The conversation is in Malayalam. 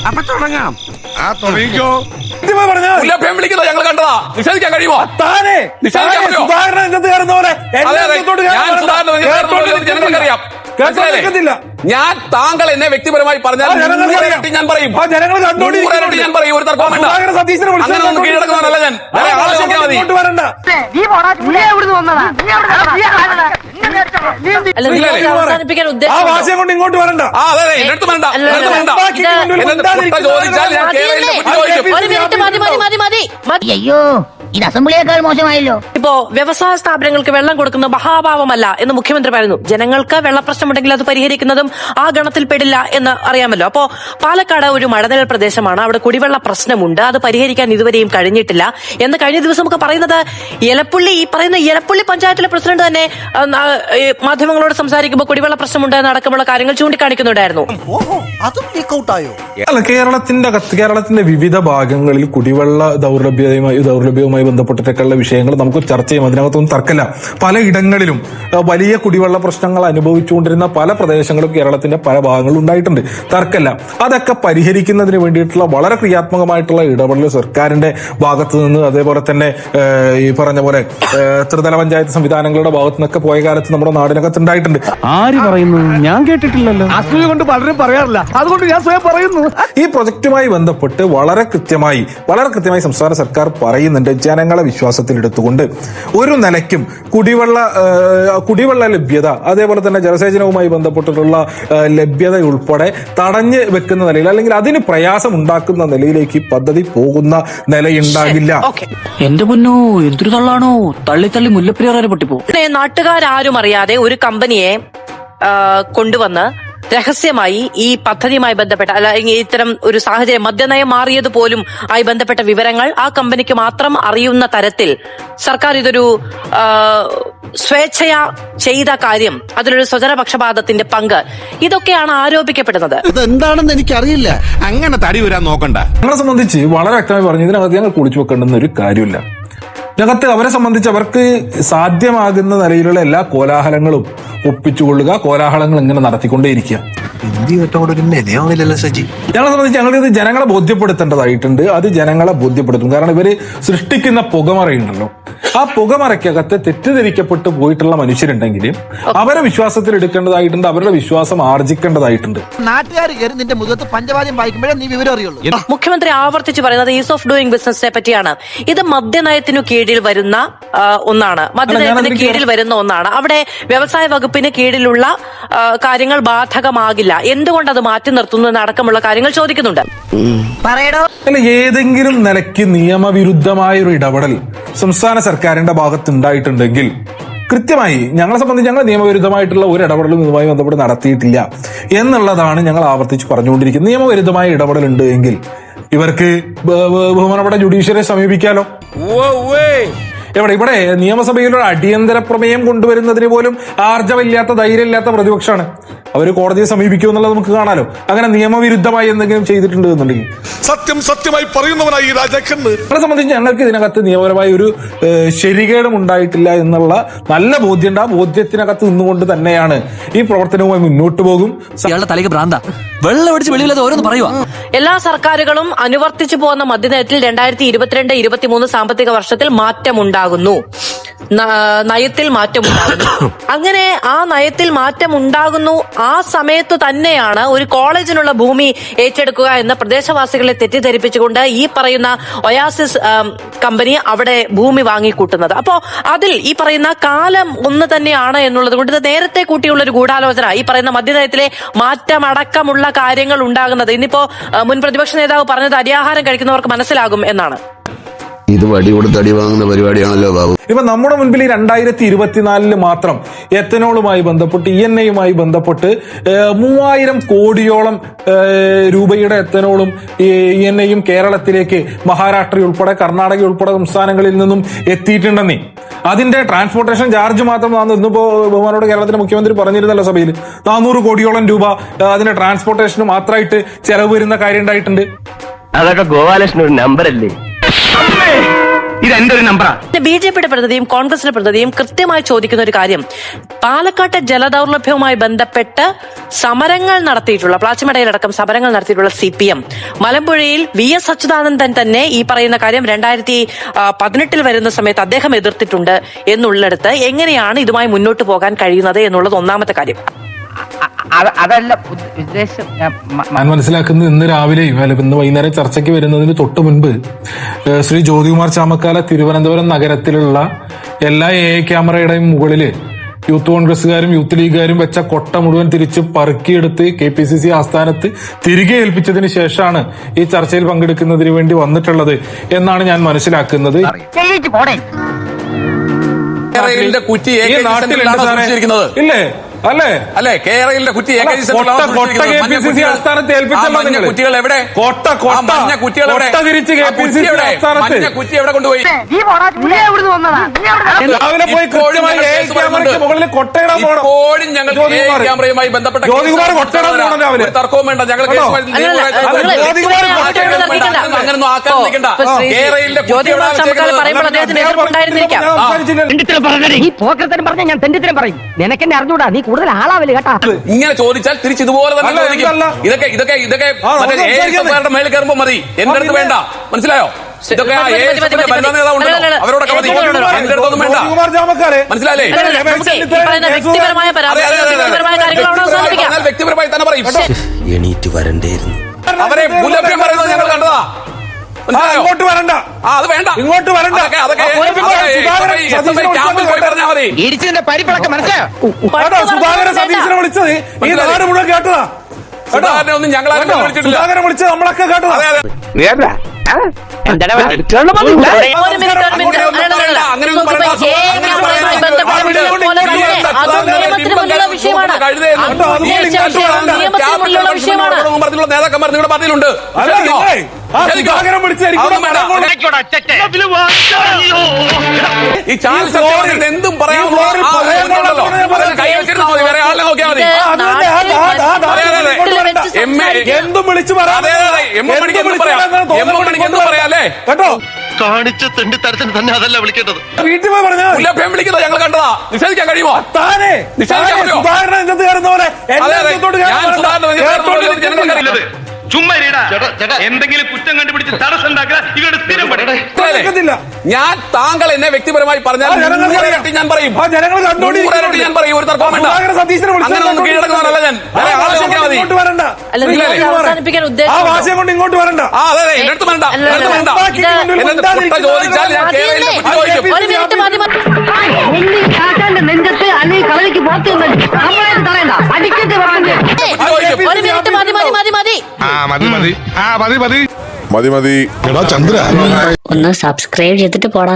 അപ്പൊ തുടങ്ങാം. തുടങ്ങിക്കോ. ഞങ്ങൾ കണ്ടതാ. നിഷേധിക്കാൻ കഴിയുമോ? ജനങ്ങൾക്കറിയാം. ഞാൻ താങ്കൾ എന്നെ വ്യക്തിപരമായി പറഞ്ഞാൽ ഞാൻ പറയും. ഞാൻ പറയും. ഒരു തർക്കവും വേണ്ട. അങ്ങനെ ഒന്നും കീഴടക്കുന്നതല്ല ഞാൻ. ആളെ നോക്കിയാൽ മതി. അവസാനിപ്പിക്കാൻ ഉദ്ദേശം ഇങ്ങോട്ട് വരണ്ട. അതെ എന്റെ അടുത്ത് വേണ്ട. ചോദിച്ചാൽ ഞാൻ അയ്യോ ഇത് അസംബ്ലിയേക്കാൾ മോശമായല്ലോ. ഇപ്പോ വ്യവസായ സ്ഥാപനങ്ങൾക്ക് വെള്ളം കൊടുക്കുന്ന മഹാഭാവമല്ല എന്ന് മുഖ്യമന്ത്രി പറയുന്നു. ജനങ്ങൾക്ക് വെള്ളപ്രശ്നമുണ്ടെങ്കിൽ അത് പരിഹരിക്കുന്നതും ആ ഗണത്തിൽ പെടില്ല എന്ന് അറിയാമല്ലോ. അപ്പോ പാലക്കാട് ഒരു മഴനിഴൽ പ്രദേശമാണ്. അവിടെ കുടിവെള്ള പ്രശ്നമുണ്ട്. അത് പരിഹരിക്കാൻ ഇതുവരെയും കഴിഞ്ഞിട്ടില്ല എന്ന് കഴിഞ്ഞ ദിവസം ഒക്കെ പറയുന്നത് എലപ്പുള്ളി പഞ്ചായത്തിലെ പ്രസിഡന്റ് തന്നെ മാധ്യമങ്ങളോട് സംസാരിക്കുമ്പോൾ കുടിവെള്ള പ്രശ്നമുണ്ട് എന്നടക്കമുള്ള കാര്യങ്ങൾ ചൂണ്ടിക്കാണിക്കുന്നുണ്ടായിരുന്നു. അല്ല, കേരളത്തിന്റെ വിവിധ ഭാഗങ്ങളിൽ കുടിവെള്ള ദൗർലഭ്യവുമായി ബന്ധപ്പെട്ടിട്ടൊക്കെയുള്ള വിഷയങ്ങൾ നമുക്ക് ചർച്ച ചെയ്യാം. അതിനകത്തൊന്നും തർക്കമില്ല. പലയിടങ്ങളിലും വലിയ കുടിവെള്ള പ്രശ്നങ്ങൾ അനുഭവിച്ചുകൊണ്ടിരുന്ന പല പ്രദേശങ്ങളും കേരളത്തിന്റെ പല ഭാഗങ്ങളും ഉണ്ടായിട്ടുണ്ട്. തർക്കമില്ല. അതൊക്കെ പരിഹരിക്കുന്നതിന് വേണ്ടിയിട്ടുള്ള വളരെ ക്രിയാത്മകമായിട്ടുള്ള ഇടപെടൽ സർക്കാരിന്റെ ഭാഗത്ത് നിന്ന്, അതേപോലെ തന്നെ ഈ പറഞ്ഞ പോലെ ത്രിതല പഞ്ചായത്ത് സംവിധാനങ്ങളുടെ ഭാഗത്തു നിന്നൊക്കെ പോയ കാലത്ത് നമ്മുടെ നാടിനകത്ത് ഉണ്ടായിട്ടുണ്ട്. ആര് പറയുന്നു? ഞാൻ കേട്ടിട്ടില്ലല്ലോ. അസൂയ കൊണ്ട് പലരും പറയാറില്ല, അതുകൊണ്ട് ഞാൻ സ്വയം പറയുന്നു. ഈ പ്രൊജക്റ്റുമായി ബന്ധപ്പെട്ട് വളരെ കൃത്യമായി സംസ്ഥാന സർക്കാർ പറയുന്നുണ്ട്, ജനങ്ങളെ വിശ്വാസത്തിലെടുത്തുകൊണ്ട് ഒരു നിലയ്ക്കും കുടിവെള്ള ലഭ്യത, അതേപോലെ തന്നെ ജലസേചനവുമായി ബന്ധപ്പെട്ടിട്ടുള്ള ലഭ്യത ഉൾപ്പെടെ തടഞ്ഞു വെക്കുന്ന നിലയിൽ, അല്ലെങ്കിൽ അതിന് പ്രയാസം ഉണ്ടാക്കുന്ന നിലയിലേക്ക് പദ്ധതി പോകുന്ന നിലയുണ്ടാകില്ല. എന്റെ പൊന്നോ, എന്തൊരു തള്ളാണോ! തള്ളി മുല്ലപ്പെരിയാർ പൊട്ടിപ്പോ. നാട്ടുകാരും അറിയാതെ ഒരു കമ്പനിയെ കൊണ്ടുവന്ന് രഹസ്യമായി ഈ പദ്ധതിയുമായി ബന്ധപ്പെട്ട അല്ലെങ്കിൽ ഇത്തരം ഒരു സാഹചര്യം, മദ്യനയം മാറിയത് പോലും ആയി ബന്ധപ്പെട്ട വിവരങ്ങൾ ആ കമ്പനിക്ക് മാത്രം അറിയുന്ന തരത്തിൽ സർക്കാർ ഇതൊരു സ്വേച്ഛയാ ചെയ്ത കാര്യം, അതിലൊരു സ്വജനപക്ഷപാതത്തിന്റെ പങ്ക്, ഇതൊക്കെയാണ് ആരോപിക്കപ്പെടുന്നത്. എന്താണെന്ന് എനിക്കറിയില്ല. അങ്ങനെ തടി വരാൻ നോക്കണ്ട. ഞങ്ങളെ സംബന്ധിച്ച് വളരെ വ്യക്തമായി പറഞ്ഞു, ഇതിനകത്ത് ഞങ്ങൾ കുളിച്ചു വെക്കേണ്ടുന്ന ഒരു കാര്യമില്ല. ഞങ്ങൾക്ക് അവരെ സംബന്ധിച്ച് അവർക്ക് സാധ്യമാകുന്ന നിലയിലുള്ള എല്ലാ കോലാഹലങ്ങളും ഒപ്പിച്ചുകൊള്ളുക, കോലാഹലങ്ങൾ ഇങ്ങനെ നടത്തിക്കൊണ്ടേയിരിക്കുക. ഞങ്ങളെ സംബന്ധിച്ച് ഞങ്ങൾക്ക് ഇത് ജനങ്ങളെ ബോധ്യപ്പെടുത്തേണ്ടതായിട്ടുണ്ട്. അത് ജനങ്ങളെ ബോധ്യപ്പെടുത്തും. കാരണം ഇവര് സൃഷ്ടിക്കുന്ന പുകമറയുണ്ടല്ലോ, ആ പുകമറയ്ക്കകത്ത് തെറ്റിദ്ധരിക്കപ്പെട്ടു പോയിട്ടുള്ള മനുഷ്യരുണ്ടെങ്കിൽ അവരെ വിശ്വാസത്തിൽ എടുക്കേണ്ടതായിട്ടുണ്ട്, അവരുടെ വിശ്വാസം ആർജിക്കേണ്ടതായിട്ടുണ്ട്. നാട്ടുകാർ നിന്റെ മുഖത്ത് പഞ്ചവാദ്യം വായിക്കുമ്പോഴേ നീ വിവരം അറിയുള്ളൂ. മുഖ്യമന്ത്രി ആവർത്തിച്ച് പറയുന്നത് ഈസ് ഓഫ് ഡൂയിങ് ബിസിനസിനെ പറ്റിയാണ്. ഇത് മദ്യനയത്തിനു കീഴിൽ വരുന്ന ഒന്നാണ്, മദ്യനയത്തിന് കീഴിൽ വരുന്ന ഒന്നാണ്. അവിടെ വ്യവസായ വകുപ്പിന് കീഴിലുള്ള കാര്യങ്ങൾ ബാധകമാകില്ല. എന്തുകൊണ്ട് അത് മാറ്റി നിർത്തുന്നു എന്നടക്കമുള്ള കാര്യങ്ങൾ ചോദിക്കുന്നുണ്ട്. അല്ല, ഏതെങ്കിലും നിലയ്ക്ക് നിയമവിരുദ്ധമായൊരു ഇടപെടൽ സംസ്ഥാന സർക്കാരിന്റെ ഭാഗത്ത് ഉണ്ടായിട്ടുണ്ടെങ്കിൽ കൃത്യമായി ഞങ്ങളെ സംബന്ധിച്ച് ഞങ്ങൾ നിയമവിരുദ്ധമായിട്ടുള്ള ഒരു ഇടപെടലും ഇതുമായി ബന്ധപ്പെട്ട് നടത്തിയിട്ടില്ല എന്നുള്ളതാണ് ഞങ്ങൾ ആവർത്തിച്ച് പറഞ്ഞുകൊണ്ടിരിക്കുന്നത്. നിയമവിരുദ്ധമായ ഇടപെടൽ ഉണ്ട് എങ്കിൽ ഇവർക്ക് ബഹുമാനപ്പെട്ട ജുഡീഷ്യറിയെ സമീപിക്കാലോ. ഇവിടെ നിയമസഭയിലൊരു അടിയന്തര പ്രമേയം കൊണ്ടുവരുന്നതിന് പോലും ആർജവമില്ലാത്ത, ധൈര്യമില്ലാത്ത പ്രതിപക്ഷമാണ്. അവർ കോടതിയെ സമീപിക്കും എന്നുള്ളത് നമുക്ക് കാണാലോ. അങ്ങനെ നിയമവിരുദ്ധമായി എന്തെങ്കിലും ചെയ്തിട്ടുണ്ട് എന്നുണ്ടെങ്കിൽ സത്യമായി പറയുന്നവനായി ഞങ്ങളെ സംബന്ധിച്ച് ഞങ്ങൾക്ക് ഇതിനകത്ത് നിയമപരമായ ഒരു ശരികേടും ഉണ്ടായിട്ടില്ല എന്നുള്ള നല്ല ബോധ്യമുണ്ട്. ആ ബോധ്യത്തിനകത്ത് നിന്നുകൊണ്ട് തന്നെയാണ് ഈ പ്രവർത്തനവുമായി മുന്നോട്ട് പോകും. എല്ലാ സർക്കാരുകളും അനുവർത്തിച്ചു പോകുന്ന മദ്യനയത്തിൽ 2022-23 സാമ്പത്തിക വർഷത്തിൽ മാറ്റമുണ്ടാകുന്നു, നയത്തിൽ മാറ്റമുണ്ടാകുന്നു. അങ്ങനെ ആ നയത്തിൽ മാറ്റമുണ്ടാകുന്നു. ആ സമയത്ത് തന്നെയാണ് ഒരു കോളേജിനുള്ള ഭൂമി ഏറ്റെടുക്കുക എന്ന പ്രദേശവാസികളെ തെറ്റിദ്ധരിപ്പിച്ചുകൊണ്ട് ഈ പറയുന്ന ഒയാസിസ് കമ്പനി അവിടെ ഭൂമി വാങ്ങിക്കൂട്ടുന്നത്. അപ്പോ അതിൽ ഈ പറയുന്ന കാലം ഒന്ന് തന്നെയാണ് എന്നുള്ളത് കൊണ്ട് ഇത് നേരത്തെ കൂട്ടിയുള്ള ഒരു ഗൂഢാലോചന, ഈ പറയുന്ന മദ്യനയത്തിലെ മാറ്റമടക്കമുള്ള കാര്യങ്ങൾ ഉണ്ടാകുന്നത് ഇന്നിപ്പോ മുൻ പ്രതിപക്ഷ നേതാവ് പറഞ്ഞത് അരിയാഹാരം കഴിക്കുന്നവർക്ക് മനസ്സിലാകും എന്നാണ്. ഇത് വടി കൊടുത്ത് അടി വാങ്ങുന്ന പരിപാടിയാണല്ലോ ബാബു. ഇപ്പൊ നമ്മുടെ മുൻപിൽ 2024 മാത്രം എത്തനോളുമായി ബന്ധപ്പെട്ട് ENA ബന്ധപ്പെട്ട് 3000 കോടിയോളം രൂപയുടെ എത്തനോളും ENA കേരളത്തിലേക്ക് മഹാരാഷ്ട്ര ഉൾപ്പെടെ കർണാടക ഉൾപ്പെടെ സംസ്ഥാനങ്ങളിൽ നിന്നും എത്തിയിട്ടുണ്ടെന്നേ. അതിന്റെ ട്രാൻസ്പോർട്ടേഷൻ ചാർജ് മാത്രം ഇന്നിപ്പോ ബഹുമാനോട് കേരളത്തിന്റെ മുഖ്യമന്ത്രി പറഞ്ഞിരുന്നല്ലോ സഭയിൽ, 400 കോടിയോളം രൂപ അതിന്റെ ട്രാൻസ്പോർട്ടേഷന് മാത്രമായിട്ട് ചെലവ് വരുന്ന കാര്യം ഉണ്ടായിട്ടുണ്ട്. അതൊക്കെ ഗോപാലകൃഷ്ണൻ ഒരു നമ്പർ അല്ലേ? ഇത് എന്റെ ഒരു നമ്പറാ. BJPയുടെ പ്രതിനിധിയും കോൺഗ്രസിന്റെ പ്രതിനിധിയും കൃത്യമായി ചോദിക്കുന്ന ഒരു കാര്യം, പാലക്കാട്ടെ ജലദൗർലഭ്യവുമായി ബന്ധപ്പെട്ട് സമരങ്ങൾ നടത്തിയിട്ടുള്ള, പ്ലാച്ചിമടയിലടക്കം സമരങ്ങൾ നടത്തിയിട്ടുള്ള CPM, മലമ്പുഴയിൽ VS അച്യുതാനന്ദൻ തന്നെ ഈ പറയുന്ന കാര്യം 2018 വരുന്ന സമയത്ത് അദ്ദേഹം എതിർത്തിട്ടുണ്ട് എന്നുള്ളിടത്ത് എങ്ങനെയാണ് ഇതുമായി മുന്നോട്ട് പോകാൻ കഴിയുന്നത് എന്നുള്ളത് ഒന്നാമത്തെ കാര്യം. അതല്ല ഉദ്ദേശം. ഞാൻ മനസ്സിലാക്കുന്നത് ഇന്ന് രാവിലെയും അല്ല ഇന്ന് വൈകുന്നേരം ചർച്ചയ്ക്ക് വരുന്നതിന് തൊട്ട് മുൻപ് ശ്രീ ജ്യോതികുമാർ ചാമക്കാല തിരുവനന്തപുരം നഗരത്തിലുള്ള എല്ലാ AA ക്യാമറയുടെയും മുകളില് യൂത്ത് കോൺഗ്രസുകാരും യൂത്ത് ലീഗുകാരും വെച്ച കൊട്ട മുഴുവൻ തിരിച്ച് പറക്കിയെടുത്ത് KPCC ആസ്ഥാനത്ത് തിരികെ ഏൽപ്പിച്ചതിന് ശേഷമാണ് ഈ ചർച്ചയിൽ പങ്കെടുക്കുന്നതിന് വേണ്ടി വന്നിട്ടുള്ളത് എന്നാണ് ഞാൻ മനസ്സിലാക്കുന്നത്. കേരളത്തിന്റെ കുറ്റി ഈ നാട്ടിലുണ്ട് സാറേ. ഇല്ലേ അല്ലേ അല്ലെ കേരളത്തിന്റെ കുറ്റി KPCC ആസ്ഥാനത്ത് ഏൽപ്പിച്ചല്ലോ നിങ്ങൾ. കുറ്റികൾ എവിടെ? മഞ്ഞ കുറ്റികൾ എവിടെ? മഞ്ഞ കുറ്റി എവിടെ കൊണ്ടുപോയി? രാവിലെ പോയി കൃത്യമായി AA ക്യാമറയ്ക്ക് മുകളിൽ കൊട്ടയിടാൻ പോകണം. ഇപ്പോഴും ഞങ്ങൾ ക്യാമറയുമായി ബന്ധപ്പെട്ട ജ്യോതികുമാർ കൊട്ടയിടാൻ പോകണം രാവിലെ. തർക്കവും വേണ്ട. ഞങ്ങൾ അങ്ങനൊന്നും ആക്കാൻ നിൽക്കണ്ട. കേരളത്തിന്റെ കുറ്റി എവിടെ ഈ പോക്കരത്തരം പറഞ്ഞ ഞാൻ തെണ്ടിത്തരം പറയും. നിനക്കെന്നെ അറിഞ്ഞൂടാ, നീ കൂടുതൽ ആളാവില്ല കേട്ടാ. ഇങ്ങനെ ചോദിച്ചാൽ തിരിച്ച് ഇതുപോലെ തന്നെ ചോദിക്കും. ഇതൊക്കെ മറ്റേ മേളിൽ കയറുമ്പോ മതി, എന്റെ അടുത്ത് വേണ്ട. മനസ്സിലായോ? ഇതൊക്കെ അവരോടൊക്കെ മതി, എന്റെ അടുത്തൊന്നും വേണ്ട. മനസ്സിലായില്ലേ? വ്യക്തിപരമായി തന്നെ പറയും. എണീറ്റ് വരണ്ടേയിരുന്നു. അവരെ മുലഭ്യം പറയുന്നത് ഞങ്ങൾ കണ്ടതാ. ഇങ്ങോട്ട് വരണ്ട, അത് വേണ്ട, ഇങ്ങോട്ട് വരണ്ട. ക്യാമ്പിൽ പോയി പറഞ്ഞാൽ മതി. ഇടിച്ചതിന്റെ പരിപ്പിളക്കം മനസ്സിലായോ? സുധാകരൻ സതീശനെ വിളിച്ചത് ഈ നാട് മുഴുവൻ കേട്ടതാ. സുധാകരനെ ഒന്നും ഞങ്ങൾ വിളിച്ചിട്ടില്ല. സുധാകരൻ വിളിച്ചത് നമ്മളൊക്കെ കേട്ടതാ. നേതാക്കന്മാർ നിങ്ങളുടെ പാർട്ടിയിലുണ്ട്. ഈ ചാനൽ എന്തും പറയാമോ? കൈ വെച്ചിരുന്നാ മതി, വേറെ ആളെ നോക്കിയാൽ മതി. എന്തും വിളിച്ചു പറയാം കേട്ടോ. കാണിച്ച തെണ്ടിത്തരത്തിന് തന്നെ അതല്ല വിളിക്കേണ്ടത്. വീട്ടിൽ പോയി പറഞ്ഞാൽ മുല്ലഭ്യം വിളിക്കുന്നത് ഞങ്ങൾ കണ്ടതാ. നിഷേധിക്കാൻ കഴിയുമോ? താനെ സുധാകരൻ എന്ത് കയറുന്നവരെ ചുമ്മാ എന്തെങ്കിലും കുറ്റം കണ്ടുപിടിച്ച് തടസ്സം ഇവരുടെ സ്ഥിരം ഞാൻ താങ്കൾ എന്നെ വ്യക്തിപരമായി പറഞ്ഞാൽ ഞാൻ പറയും, ഞാൻ പറയും. ഒരു തർക്കവും വേണ്ട. അങ്ങനെ ഒന്നും കീഴടക്കുന്നവരല്ല ഞാൻ. അവസാനിപ്പിക്കാൻ ആ ഭാഷ കൊണ്ട് ഇങ്ങോട്ട് വരണ്ട. അതെ എന്റെ അടുത്ത് വേണ്ട, ചോദിച്ചാൽ ഞാൻ കേരളത്തിലെ കുറ്റി ചോദിക്കും. നെഞ്ചത്ത് അല്ലെങ്കിൽ കളരിക്ക് പോത്തി അടിക്കട്ടെ മതി. ഒന്ന് സബ്സ്ക്രൈബ് ചെയ്തിട്ട് പോടാ.